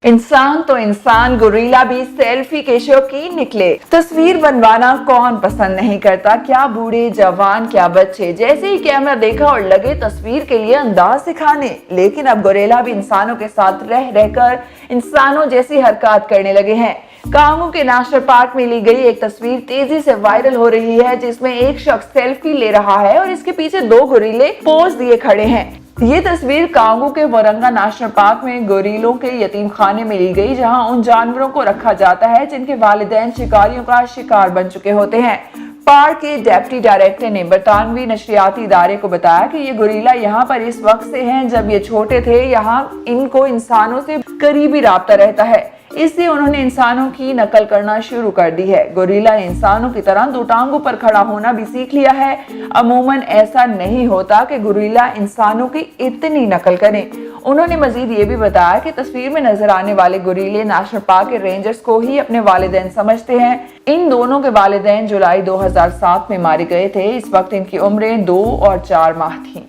इंसान तो इंसान, गोरिल्ला भी सेल्फी के शौकीन निकले। तस्वीर बनवाना कौन पसंद नहीं करता, क्या बूढ़े जवान क्या बच्चे। जैसे ही कैमरा देखा और लगे तस्वीर के लिए अंदाज सिखाने। लेकिन अब गोरिल्ला भी इंसानों के साथ रह रहकर इंसानों जैसी हरकत करने लगे हैं। कांगो के नेशनल पार्क में ली गई एक तस्वीर तेजी से वायरल हो रही है, जिसमें एक शख्स सेल्फी ले रहा है और इसके पीछे दो गोरिल्ले पोज दिए खड़े हैं। ये तस्वीर कांगो के वरंगा नेशनल पार्क में गोरिल्लों के यतीम खाने में ली गई, जहां उन जानवरों को रखा जाता है जिनके वालिदैन शिकारियों का शिकार बन चुके होते हैं। पार्क के डेप्टी डायरेक्टर ने बरतानवी नशरियाती इदारे को बताया कि ये गोरिल्ला यहाँ पर इस वक्त से हैं जब ये छोटे थे। यहाँ इनको इंसानों से करीबी राब्ता रहता है, इसलिए उन्होंने इंसानों की नकल करना शुरू कर दी है। गोरिल्ला ने इंसानों की तरह दो टांगों पर खड़ा होना भी सीख लिया है। अमूमन ऐसा नहीं होता कि गोरिल्ला इंसानों की इतनी नकल करें। उन्होंने मजीद ये भी बताया कि तस्वीर में नजर आने वाले गोरिल्ले नेशनल पार्क के रेंजर्स को ही अपने वालिदैन समझते हैं। इन दोनों के वालिदैन जुलाई 2007 में मारे गए थे। इस वक्त इनकी उम्रें 2 और 4 माह थी।